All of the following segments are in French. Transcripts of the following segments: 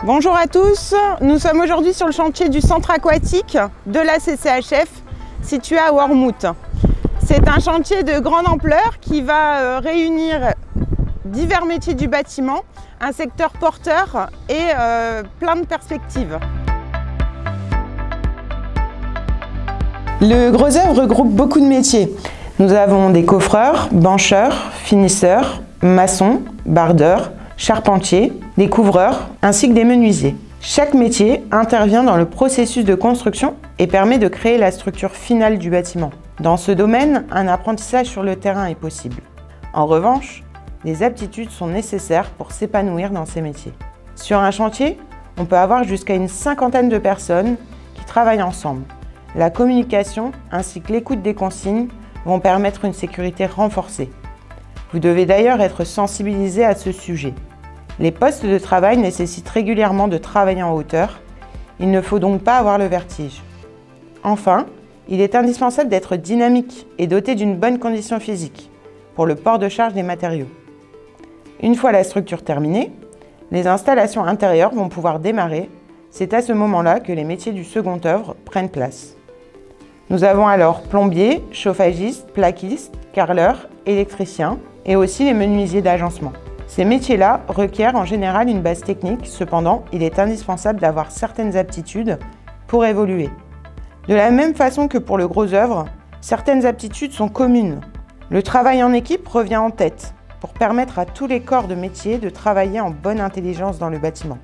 Bonjour à tous, nous sommes aujourd'hui sur le chantier du centre aquatique de la CCHF situé à Wormhout. C'est un chantier de grande ampleur qui va réunir divers métiers du bâtiment, un secteur porteur et plein de perspectives. Le gros œuvre regroupe beaucoup de métiers. Nous avons des coffreurs, bancheurs, finisseurs, maçons, bardeurs, charpentiers, des couvreurs ainsi que des menuisiers. Chaque métier intervient dans le processus de construction et permet de créer la structure finale du bâtiment. Dans ce domaine, un apprentissage sur le terrain est possible. En revanche, les aptitudes sont nécessaires pour s'épanouir dans ces métiers. Sur un chantier, on peut avoir jusqu'à une cinquantaine de personnes qui travaillent ensemble. La communication ainsi que l'écoute des consignes vont permettre une sécurité renforcée. Vous devez d'ailleurs être sensibilisé à ce sujet. Les postes de travail nécessitent régulièrement de travailler en hauteur. Il ne faut donc pas avoir le vertige. Enfin, il est indispensable d'être dynamique et doté d'une bonne condition physique pour le port de charge des matériaux. Une fois la structure terminée, les installations intérieures vont pouvoir démarrer. C'est à ce moment-là que les métiers du second œuvre prennent place. Nous avons alors plombiers, chauffagistes, plaquistes, carreleurs, électriciens et aussi les menuisiers d'agencement. Ces métiers-là requièrent en général une base technique, cependant, il est indispensable d'avoir certaines aptitudes pour évoluer. De la même façon que pour le gros œuvre, certaines aptitudes sont communes. Le travail en équipe revient en tête pour permettre à tous les corps de métier de travailler en bonne intelligence dans le bâtiment.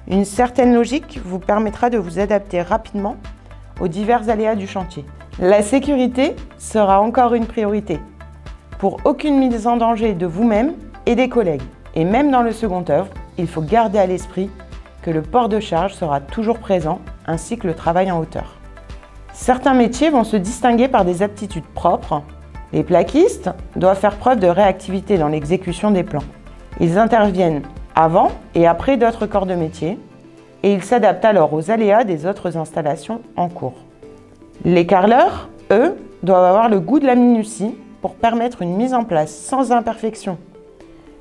Une certaine logique vous permettra de vous adapter rapidement aux divers aléas du chantier. La sécurité sera encore une priorité, pour aucune mise en danger de vous-même et des collègues. Et même dans le second œuvre, il faut garder à l'esprit que le port de charge sera toujours présent, ainsi que le travail en hauteur. Certains métiers vont se distinguer par des aptitudes propres. Les plaquistes doivent faire preuve de réactivité dans l'exécution des plans. Ils interviennent avant et après d'autres corps de métier, et ils s'adaptent alors aux aléas des autres installations en cours. Les carreleurs, eux, doivent avoir le goût de la minutie pour permettre une mise en place sans imperfection,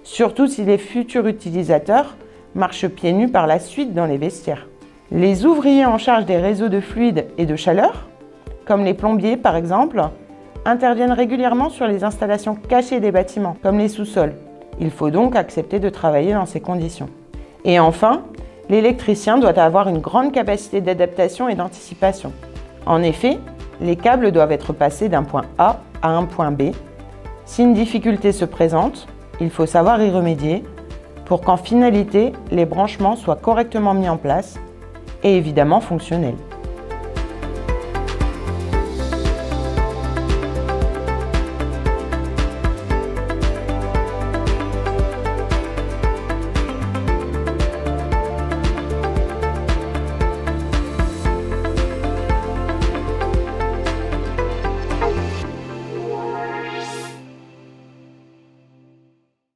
surtout si les futurs utilisateurs marchent pieds nus par la suite dans les vestiaires. Les ouvriers en charge des réseaux de fluide et de chaleur, comme les plombiers par exemple, interviennent régulièrement sur les installations cachées des bâtiments, comme les sous-sols. Il faut donc accepter de travailler dans ces conditions. Et enfin, l'électricien doit avoir une grande capacité d'adaptation et d'anticipation. En effet, les câbles doivent être passés d'un point A à un point B. Si une difficulté se présente, il faut savoir y remédier pour qu'en finalité, les branchements soient correctement mis en place et évidemment fonctionnels.